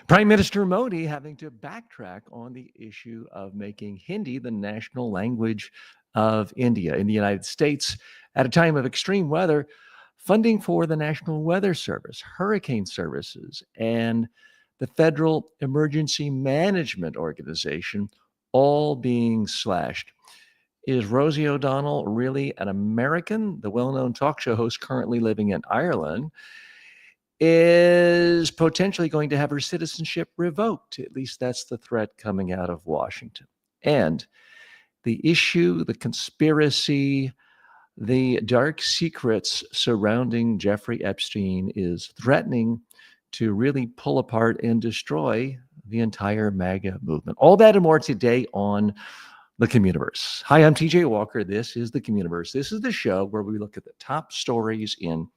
Prime Minister Modi having to backtrack on the issue of making Hindi the national language of India. In the United States, at a time of extreme weather, funding for the National Weather Service, hurricane services, and the Federal Emergency Management Organization all being slashed. Is Rosie O'Donnell really an American? The well known talk show host currently living in Ireland is potentially going to have her citizenship revoked. At least that's the threat coming out of Washington. And the issue, the conspiracy, the dark secrets surrounding Jeffrey Epstein is threatening to really pull apart and destroy the entire MAGA movement. All that and more today on the Communiverse. Hi, I'm TJ Walker. This is the Communiverse. This is the show where we look at the top stories in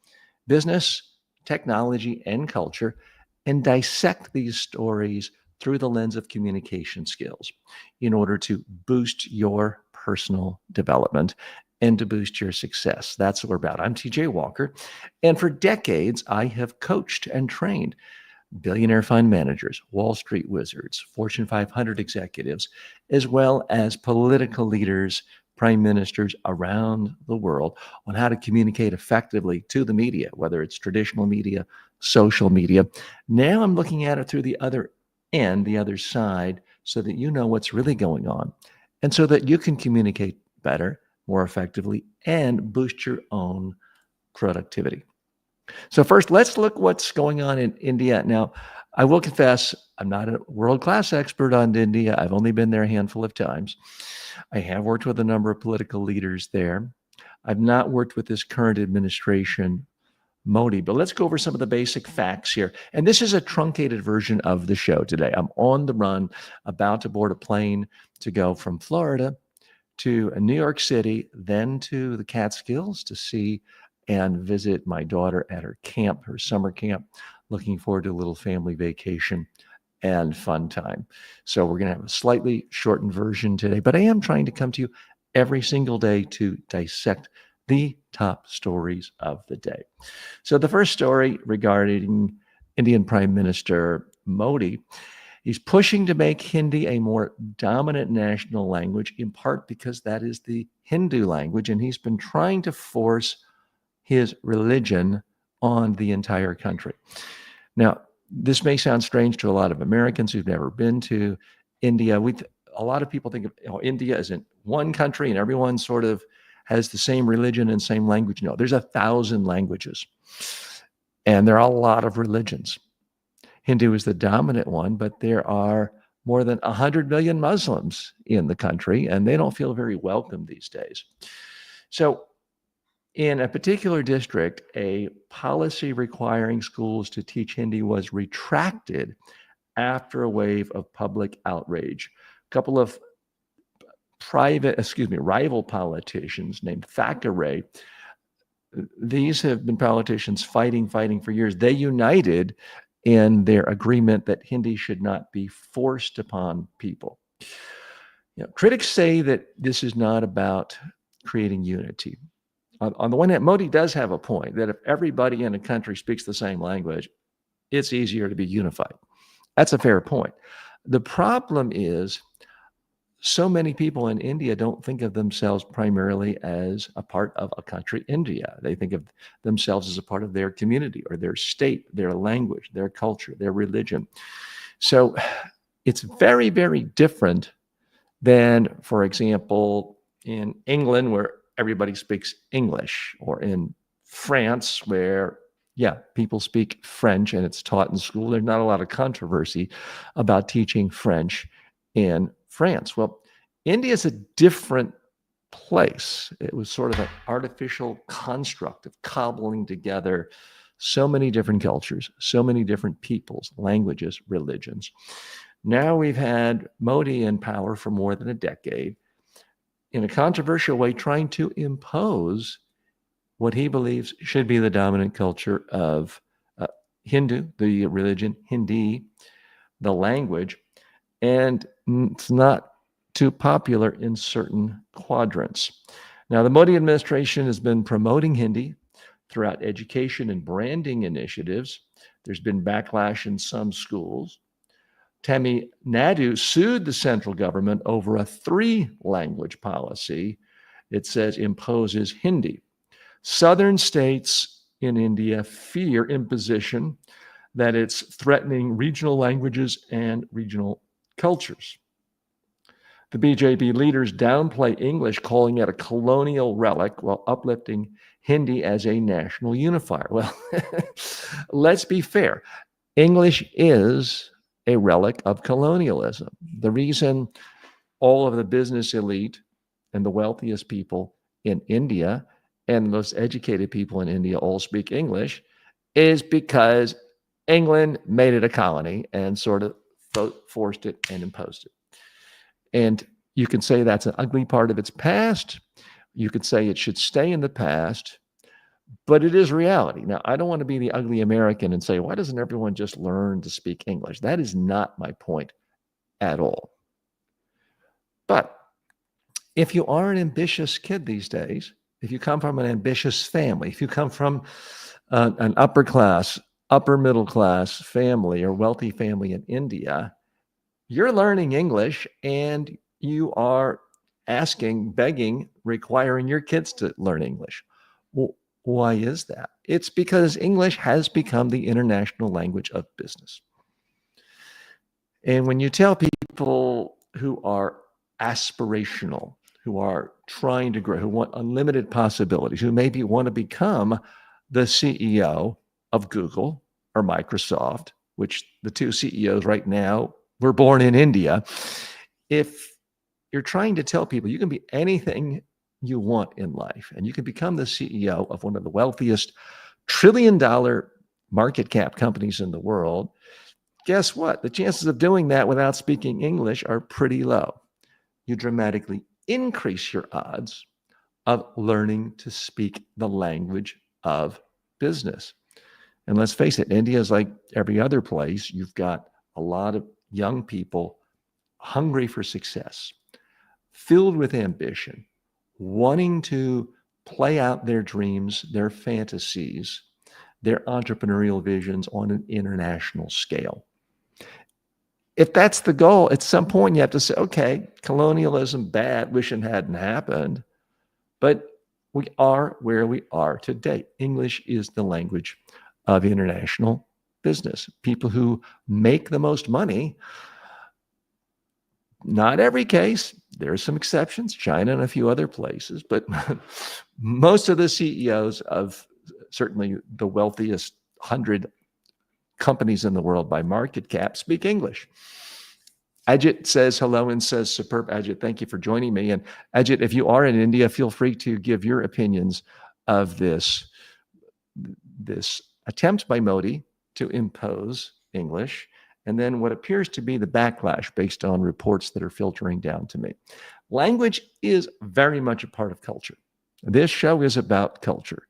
business, technology, and culture and dissect these stories through the lens of communication skills in order to boost your personal development and to boost your success. That's what we're about. I'm TJ Walker, and for decades, I have coached and trained billionaire fund managers, Wall Street wizards, Fortune 500 executives, as well as political leaders, prime ministers around the world on how to communicate effectively to the media, whether it's traditional media, social media. Now I'm looking at it through the other end, the other side, so that you know what's really going on and so that you can communicate better, more effectively, and boost your own productivity. So first, let's look what's going on in India. Now, I will confess, I'm not a world-class expert on India. I've only been there a handful of times. I have worked with a number of political leaders there. I've not worked with this current administration, Modi, but let's go over some of the basic facts here. And this is a truncated version of the show today. I'm on the run, about to board a plane to go from Florida to New York City, then to the Catskills to see and visit my daughter at her camp, her summer camp. Looking forward to a little family vacation and fun time. So we're going to have a slightly shortened version today, but I am trying to come to you every single day to dissect the top stories of the day. So the first story regarding Indian Prime Minister Modi, he's pushing to make Hindi a more dominant national language, in part because that is the Hindu language, and he's been trying to force his religion on the entire country. Now, this may sound strange to a lot of Americans who've never been to India. A lot of people think of India as in one country and everyone sort of has the same religion and same language. No, there's 1,000 languages, and there are a lot of religions. Hindu is the dominant one, but there are more than 100 million Muslims in the country, and they don't feel very welcome these days. So in a particular district, a policy requiring schools to teach Hindi was retracted after a wave of public outrage. A couple of rival politicians named Thackeray. These have been politicians fighting for years. They united in their agreement that Hindi should not be forced upon people. Critics say that this is not about creating unity. On the one hand, Modi does have a point that if everybody in a country speaks the same language, it's easier to be unified. That's a fair point. The problem is so many people in India don't think of themselves primarily as a part of a country, India. They think of themselves as a part of their community or their state, their language, their culture, their religion. So it's very, very different than, for example, in England, where everybody speaks English, or in France, where, people speak French and it's taught in school. There's not a lot of controversy about teaching French in France. Well, India is a different place. It was sort of an artificial construct of cobbling together so many different cultures, so many different peoples, languages, religions. Now we've had Modi in power for more than a decade, in a controversial way, trying to impose what he believes should be the dominant culture of Hindu, the religion, Hindi, the language, and it's not too popular in certain quadrants. Now, the Modi administration has been promoting Hindi throughout education and branding initiatives. There's been backlash in some schools. Tamil Nadu sued the central government over a 3-language policy it says imposes Hindi. Southern states in India fear imposition, that it's threatening regional languages and regional cultures. The BJP leaders downplay English, calling it a colonial relic, while uplifting Hindi as a national unifier. Well, let's be fair. English is a relic of colonialism. The reason all of the business elite and the wealthiest people in India and the most educated people in India all speak English is because England made it a colony and sort of forced it and imposed it. And you can say that's an ugly part of its past. You could say it should stay in the past, but it is reality. Now, I don't want to be the ugly American and say, why doesn't everyone just learn to speak English? That is not my point at all. But if you are an ambitious kid these days, if you come from an ambitious family, if you come from an upper class, upper middle class family or wealthy family in India, you're learning English and you are asking, begging, requiring your kids to learn English. Well, why is that? It's because English has become the international language of business. And when you tell people who are aspirational, who are trying to grow, who want unlimited possibilities, who maybe want to become the CEO of Google or Microsoft, which the two CEOs right now were born in India. If you're trying to tell people you can be anything you want in life and you can become the CEO of one of the wealthiest trillion-dollar market cap companies in the world, guess what? The chances of doing that without speaking English are pretty low. You dramatically increase your odds of learning to speak the language of business. And let's face it, India is like every other place. You've got a lot of young people hungry for success, filled with ambition, wanting to play out their dreams, their fantasies, their entrepreneurial visions on an international scale. If that's the goal, at some point you have to say, okay, colonialism, bad, wish it hadn't happened, but we are where we are today. English is the language of international business. People who make the most money, not every case, there are some exceptions, China and a few other places, but most of the CEOs of certainly the wealthiest 100 companies in the world by market cap speak English. Ajit says hello and says, superb, Ajit, thank you for joining me. And Ajit, if you are in India, feel free to give your opinions of this attempt by Modi to impose English, and then what appears to be the backlash based on reports that are filtering down to me. Language is very much a part of culture. This show is about culture.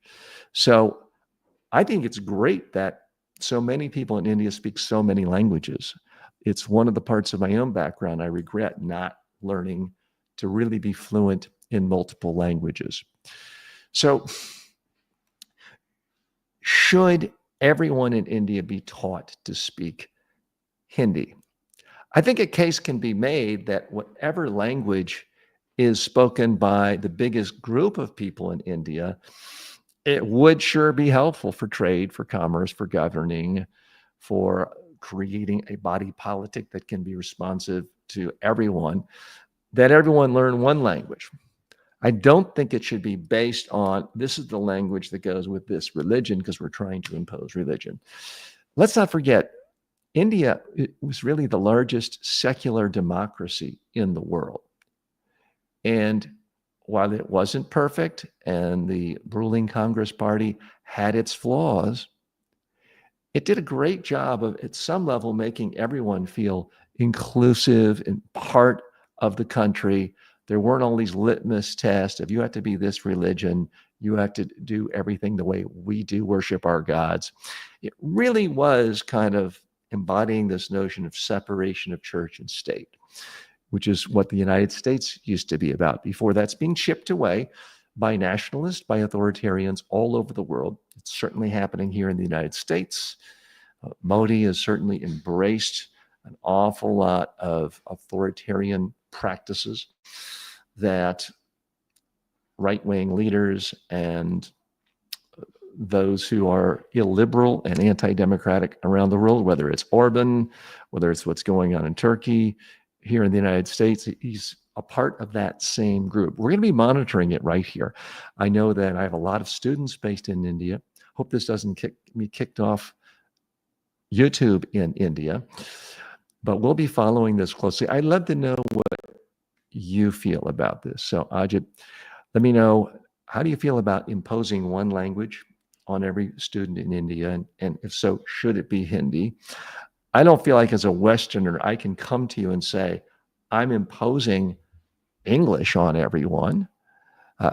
So I think it's great that so many people in India speak so many languages. It's one of the parts of my own background I regret not learning to really be fluent in multiple languages. So should everyone in India be taught to speak Hindi? I think a case can be made that whatever language is spoken by the biggest group of people in India, it would sure be helpful for trade, for commerce, for governing, for creating a body politic that can be responsive to everyone, that everyone learn one language. I don't think it should be based on this is the language that goes with this religion because we're trying to impose religion. Let's not forget, India was really the largest secular democracy in the world. And while it wasn't perfect and the ruling Congress Party had its flaws, it did a great job of, at some level, making everyone feel inclusive and part of the country. There weren't all these litmus tests. If you have to be this religion, you have to do everything the way we do, worship our gods. It really was kind of embodying this notion of separation of church and state, which is what the United States used to be about before. That's being chipped away by nationalists, by authoritarians all over the world. It's certainly happening here in the United States. Modi has certainly embraced an awful lot of authoritarian practices that right-wing leaders and those who are illiberal and anti-democratic around the world, whether it's Orban, whether it's what's going on in Turkey, here in the United States, he's a part of that same group. We're going to be monitoring it right here. I know that I have a lot of students based in India. Hope this doesn't get me kicked off YouTube in India, but we'll be following this closely. I'd love to know what you feel about this. So Ajit, let me know, how do you feel about imposing one language on every student in India? And if so, should it be Hindi? I don't feel like as a Westerner, I can come to you and say, I'm imposing English on everyone.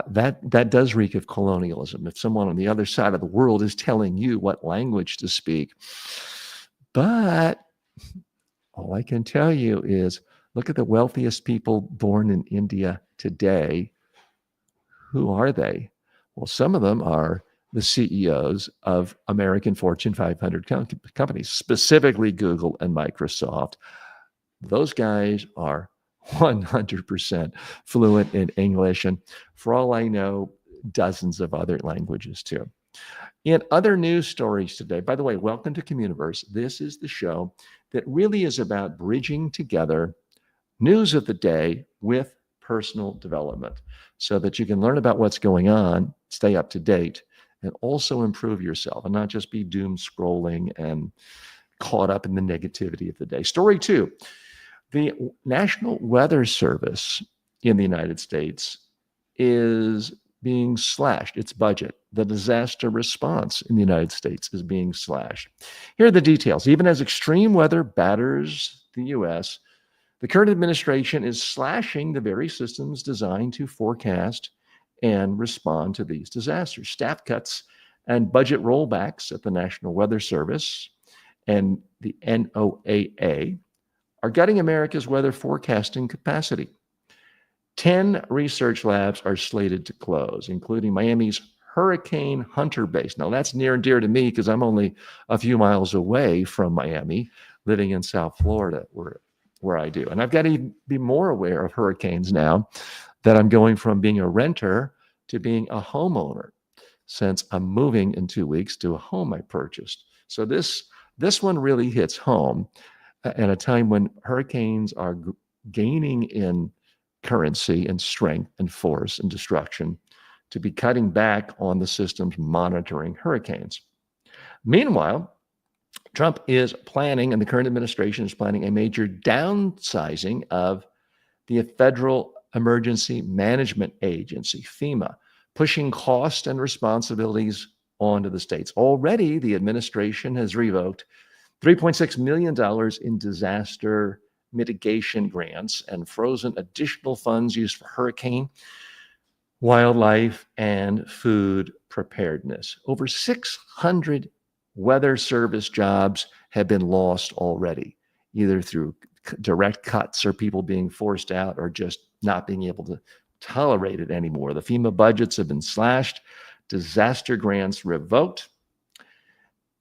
That does reek of colonialism. If someone on the other side of the world is telling you what language to speak. But all I can tell you is, look at the wealthiest people born in India today. Who are they? Well, some of them are the CEOs of American Fortune 500 companies, specifically Google and Microsoft. Those guys are 100% fluent in English, and for all I know, dozens of other languages too. In other news stories today, by the way, welcome to Communiverse. This is the show that really is about bridging together news of the day with personal development so that you can learn about what's going on, stay up to date, and also improve yourself and not just be doom scrolling and caught up in the negativity of the day. Story 2, the National Weather Service in the United States is being slashed, its budget. The disaster response in the United States is being slashed. Here are the details. Even as extreme weather batters the U.S., the current administration is slashing the very systems designed to forecast and respond to these disasters. Staff cuts and budget rollbacks at the National Weather Service and the NOAA are gutting America's weather forecasting capacity. 10 research labs are slated to close, including Miami's Hurricane Hunter base. Now, that's near and dear to me because I'm only a few miles away from Miami, living in South Florida, where I do. And I've got to be more aware of hurricanes now that I'm going from being a renter to being a homeowner, since I'm moving in 2 weeks to a home I purchased. So this one really hits home at a time when hurricanes are gaining in currency and strength and force and destruction, to be cutting back on the systems monitoring hurricanes. Meanwhile, Trump is planning, and the current administration is planning, a major downsizing of the Federal Emergency Management Agency, FEMA, pushing cost and responsibilities onto the states. Already, the administration has revoked $3.6 million in disaster mitigation grants and frozen additional funds used for hurricane, wildlife, and food preparedness. Over 600 weather service jobs have been lost already, either through direct cuts or people being forced out or just not being able to tolerate it anymore. The FEMA budgets have been slashed, disaster grants revoked,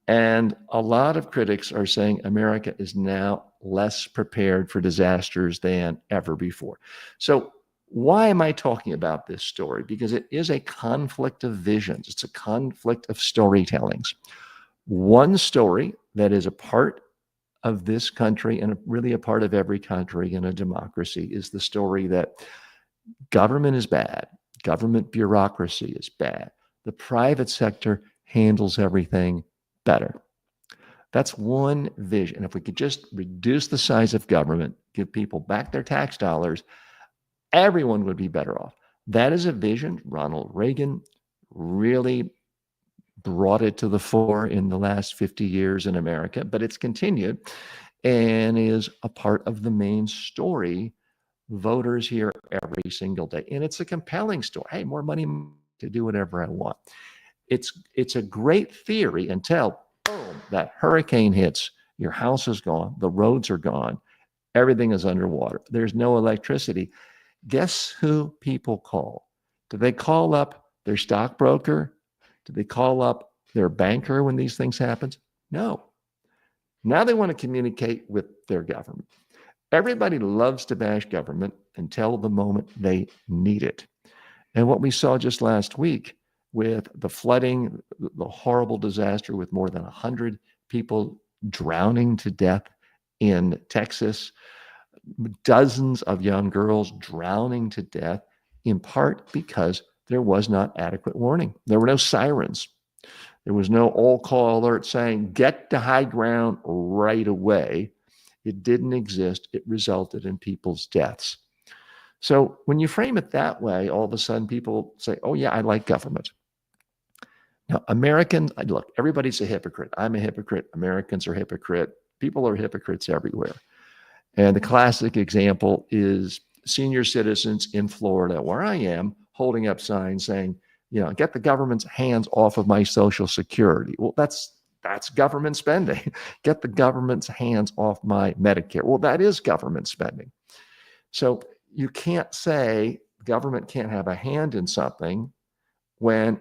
and a lot of critics are saying America is now less prepared for disasters than ever before. So why am I talking about this story? Because it is a conflict of visions. It's a conflict of storytellings. One story that is a part of this country and really a part of every country in a democracy is the story that government is bad. Government bureaucracy is bad. The private sector handles everything better. That's one vision. If we could just reduce the size of government, give people back their tax dollars, everyone would be better off. That is a vision. Ronald Reagan really brought it to the fore in the last 50 years in America, but it's continued and is a part of the main story voters hear every single day. And it's a compelling story. Hey, more money to do whatever I want. It's a great theory until, boom, that hurricane hits, your house is gone, the roads are gone, everything is underwater, there's no electricity. Guess who people call? Do they call up their stockbroker? Do they call up their banker when these things happen? No. Now they want to communicate with their government. Everybody loves to bash government until the moment they need it. And what we saw just last week with the flooding, the horrible disaster with more than 100 people drowning to death in Texas, dozens of young girls drowning to death, in part because there was not adequate warning. There were no sirens. There was no all-call alert saying, get to high ground right away. It didn't exist. It resulted in people's deaths. So when you frame it that way, all of a sudden people say, oh, yeah, I like government. Now, Americans, look, everybody's a hypocrite. I'm a hypocrite. Americans are hypocrite. People are hypocrites everywhere. And the classic example is senior citizens in Florida, where I am, holding up signs saying, get the government's hands off of my Social Security. Well, that's government spending. Get the government's hands off my Medicare. Well, that is government spending. So you can't say government can't have a hand in something when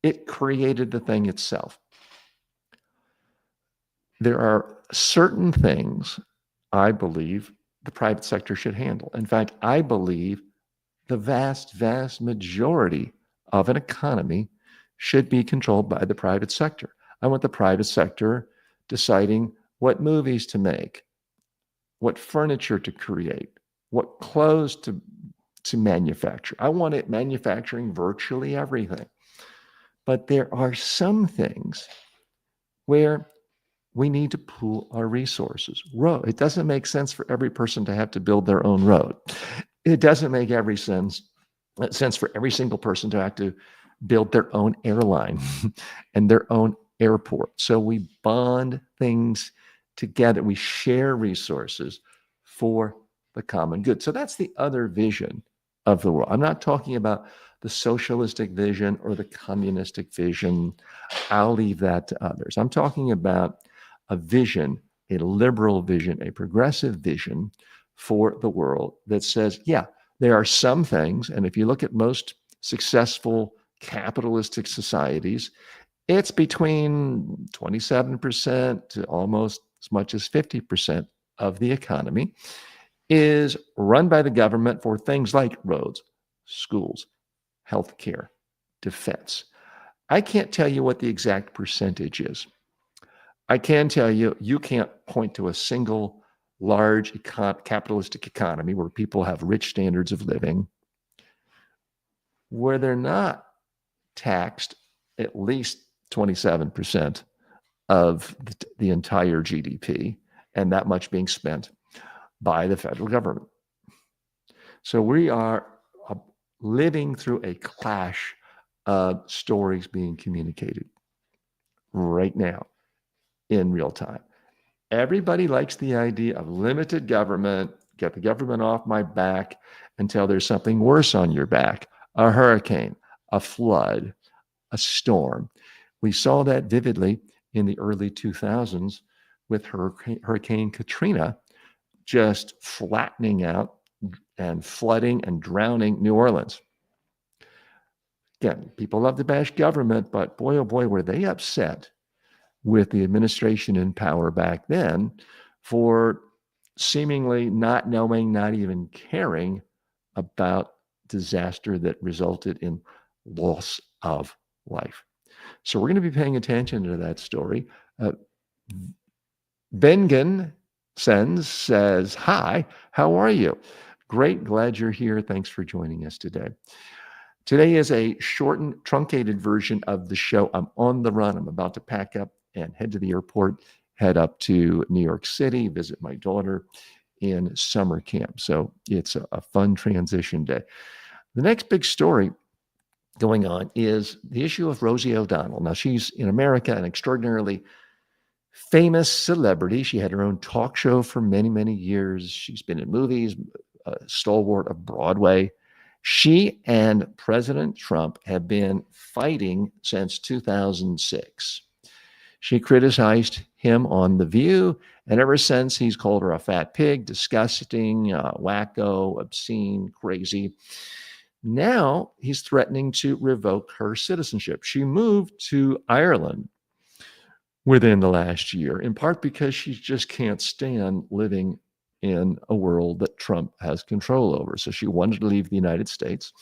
it created the thing itself. There are certain things I believe the private sector should handle. In fact, I believe the vast, vast majority of an economy should be controlled by the private sector. I want the private sector deciding what movies to make, what furniture to create, what clothes to manufacture. I want it manufacturing virtually everything. But there are some things where we need to pool our resources. It doesn't make sense for every person to have to build their own road. It doesn't make every sense for every single person to have to build their own airline and their own airport. So we bond things together. We share resources for the common good. So that's the other vision of the world. I'm not talking about the socialistic vision or the communistic vision. I'll leave that to others. I'm talking about a vision, a liberal vision, a progressive vision for the world that says, yeah, there are some things, and if you look at most successful capitalistic societies, it's between 27% to almost as much as 50% of the economy is run by the government for things like roads, schools, healthcare, defense. I can't tell you what the exact percentage is. I can tell you, you can't point to a single large capitalistic economy where people have rich standards of living, where they're not taxed at least 27% of the entire GDP, and that much being spent by the federal government. So we are living through a clash of stories being communicated right now in real time. Everybody likes the idea of limited government, get the government off my back until there's something worse on your back, a hurricane, a flood, a storm. We saw that vividly in the early 2000s with Hurricane Katrina, just flattening out and flooding and drowning New Orleans. Again, people love to bash government, but boy, oh boy, were they upset with the administration in power back then for seemingly not knowing, not even caring about disaster that resulted in loss of life. So we're going to be paying attention to that story. Bengen says, hi, how are you? Great, glad you're here. Thanks for joining us today. Today is a shortened, truncated version of the show. I'm on the run. I'm about to pack up and head to the airport, head up to New York City, visit my daughter in summer camp. So it's a fun transition day. The next big story going on is the issue of Rosey O'Donnell. Now, she's in America an extraordinarily famous celebrity. She had her own talk show for many, many years. She's been in movies, a stalwart of Broadway. She and President Trump have been fighting since 2006. She criticized him on The View, and ever since he's called her a fat pig, disgusting, wacko, obscene, crazy. Now he's threatening to revoke her citizenship. She moved to Ireland within the last year, in part because she just can't stand living in a world that Trump has control over. So she wanted to leave the United States.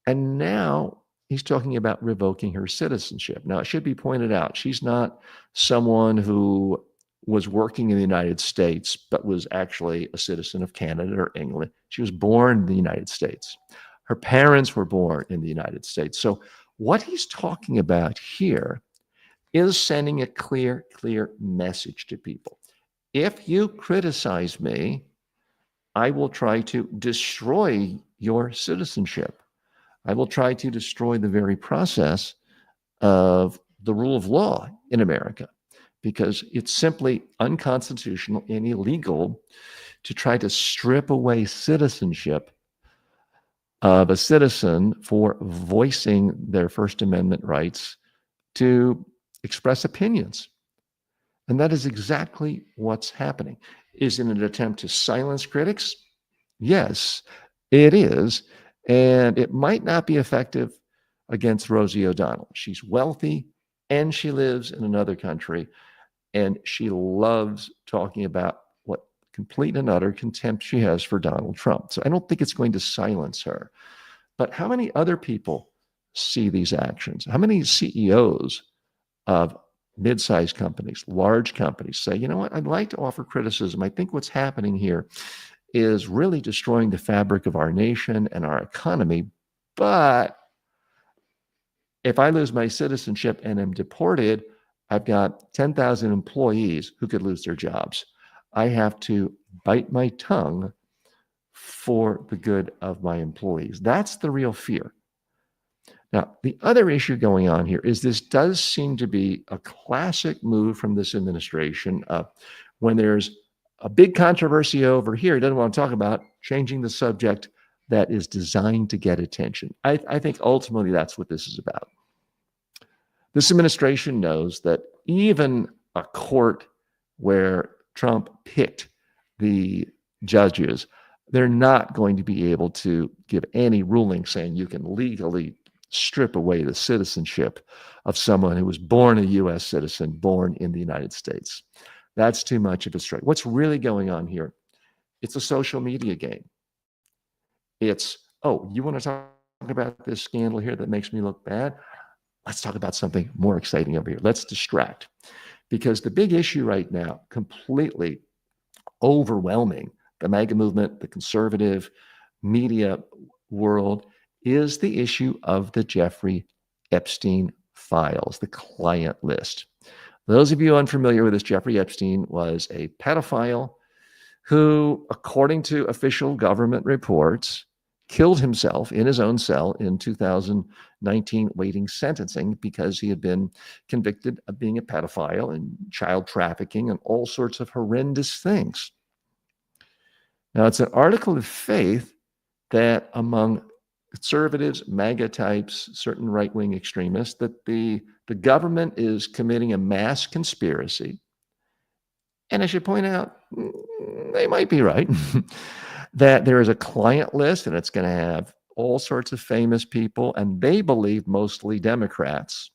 And now he's talking about revoking her citizenship. Now, it should be pointed out, she's not someone who was working in the United States, but was actually a citizen of Canada or England. She was born in the United States. Her parents were born in the United States. So, what he's talking about here is sending a clear message to people. If you criticize me, I will try to destroy your citizenship. I will try to destroy the very process of the rule of law in America because it's simply unconstitutional and illegal to try to strip away citizenship of a citizen for voicing their First Amendment rights to express opinions. And that is exactly what's happening. Is it an attempt to silence critics? Yes, it is. And it might not be effective against Rosey O'Donnell. She's wealthy and she lives in another country. And she loves talking about what complete and utter contempt she has for Donald Trump. So I don't think it's going to silence her. But how many other people see these actions? How many CEOs of mid-sized companies, large companies say, you know what, I'd like to offer criticism. I think what's happening here is really destroying the fabric of our nation and our economy. But if I lose my citizenship and am deported, I've got 10,000 employees who could lose their jobs. I have to bite my tongue for the good of my employees. That's the real fear. Now, the other issue going on here is this does seem to be a classic move from this administration. When there's a big controversy over here, he doesn't want to talk about changing the subject that is designed to get attention. I think ultimately that's what this is about. This administration knows that even a court where Trump picked the judges, they're not going to be able to give any ruling saying you can legally strip away the citizenship of someone who was born a U.S. citizen, born in the United States. That's too much of a stretch. What's really going on here? It's a social media game. It's, oh, you want to talk about this scandal here that makes me look bad? Let's talk about something more exciting over here. Let's distract. Because the big issue right now, completely overwhelming the MAGA movement, the conservative media world, is the issue of the Jeffrey Epstein files, the client list. Those of you unfamiliar with this, Jeffrey Epstein was a pedophile who, according to official government reports, killed himself in his own cell in 2019, waiting sentencing because he had been convicted of being a pedophile and child trafficking and all sorts of horrendous things. Now, it's an article of faith that among conservatives, MAGA types, certain right-wing extremists, that the government is committing a mass conspiracy. And I should point out, they might be right, that there is a client list and it's going to have all sorts of famous people, and they believe mostly Democrats.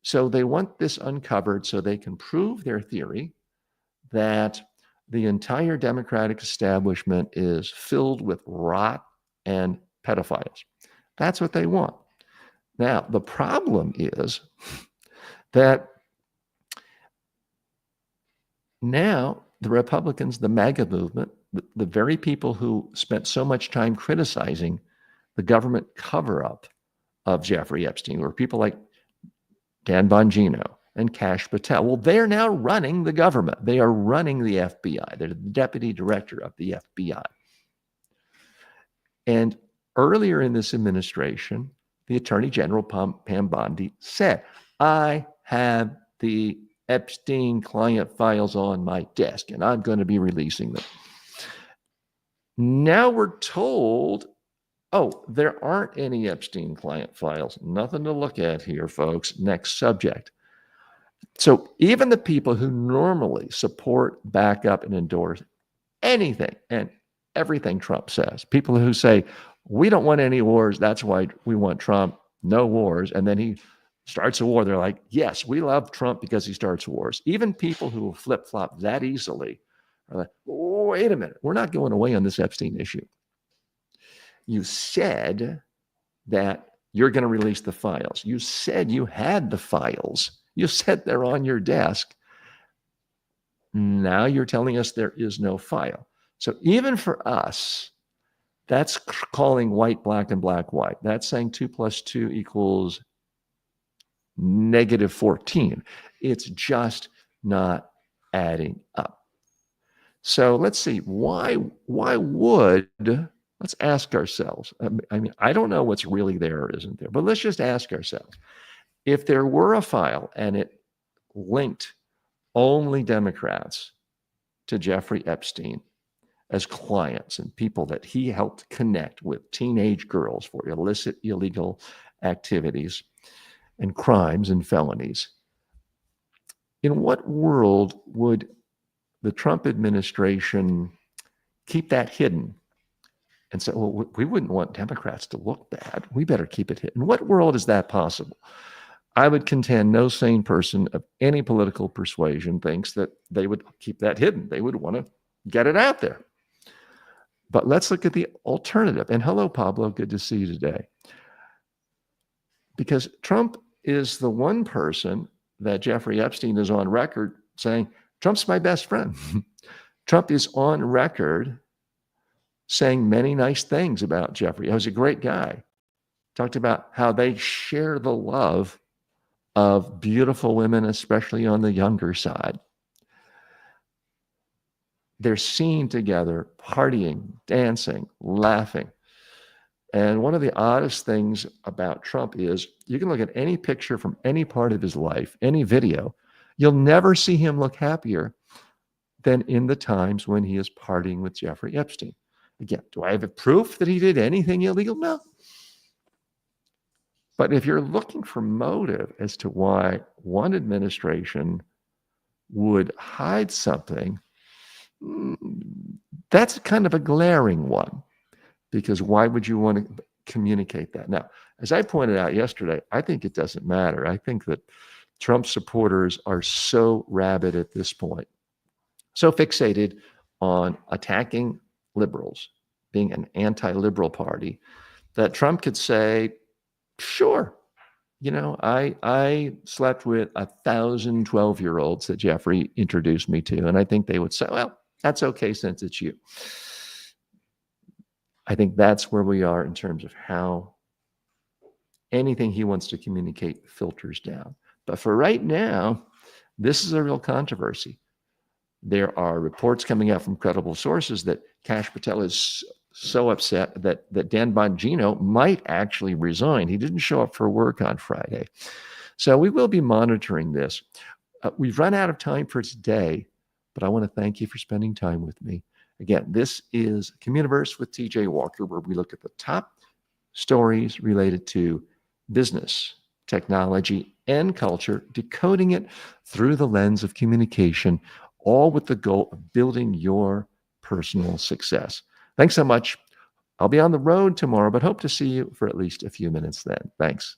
So they want this uncovered so they can prove their theory that the entire Democratic establishment is filled with rot and pedophiles. That's what they want. Now, the problem is that now the Republicans, the MAGA movement, the very people who spent so much time criticizing the government cover-up of Jeffrey Epstein were people like Dan Bongino and Kash Patel. Well, they're now running the government. They are running the FBI. They're the deputy director of the FBI. And earlier in this administration, the Attorney General, Pam Bondi, said, I have the Epstein client files on my desk, and I'm going to be releasing them. Now we're told, oh, there aren't any Epstein client files. Nothing to look at here, folks. Next subject. So even the people who normally support, back up, and endorse anything and everything Trump says, people who say, we don't want any wars, that's why we want Trump, no wars, and then he starts a war, they're like, yes, we love Trump because he starts wars. Even people who will flip-flop that easily are like, wait a minute, we're not going away on this Epstein issue. You said that you're going to release the files. You said you had the files. You said they're on your desk. Now you're telling us there is no file. So even for us, that's calling white black and black white. That's saying 2 + 2 = -14. It's just not adding up. So let's see, why would, let's ask ourselves. I mean, I don't know what's really there or isn't there, but let's just ask ourselves. If there were a file and it linked only Democrats to Jeffrey Epstein as clients and people that he helped connect with teenage girls for illicit, illegal activities and crimes and felonies, in what world would the Trump administration keep that hidden and say, well, we wouldn't want Democrats to look bad. We better keep it hidden. In what world is that possible? I would contend no sane person of any political persuasion thinks that they would keep that hidden. They would want to get it out there. But let's look at the alternative. And hello, Pablo. Good to see you today. Because Trump is the one person that Jeffrey Epstein is on record saying, Trump's my best friend. Trump is on record saying many nice things about Jeffrey. He was a great guy. Talked about how they share the love of beautiful women, especially on the younger side. They're seen together, partying, dancing, laughing. And one of the oddest things about Trump is you can look at any picture from any part of his life, any video, you'll never see him look happier than in the times when he is partying with Jeffrey Epstein. Again, do I have proof that he did anything illegal? No. But if you're looking for motive as to why one administration would hide something, that's kind of a glaring one. Because why would you want to communicate that? Now, as I pointed out yesterday, I think it doesn't matter. I think that Trump supporters are so rabid at this point, so fixated on attacking liberals, being an anti-liberal party, that Trump could say, sure, you know, I slept with 1,000 12-year-olds that Jeffrey introduced me to. And I think they would say, well, that's okay since it's you. I think that's where we are in terms of how anything he wants to communicate filters down. But for right now, this is a real controversy. There are reports coming out from credible sources that Kash Patel is so upset that Dan Bongino might actually resign. He didn't show up for work on Friday. So we will be monitoring this. We've run out of time for today, but I want to thank you for spending time with me. Again, this is Communiverse with TJ Walker, where we look at the top stories related to business, technology, and culture, decoding it through the lens of communication, all with the goal of building your personal success. Thanks so much. I'll be on the road tomorrow, but hope to see you for at least a few minutes then. Thanks.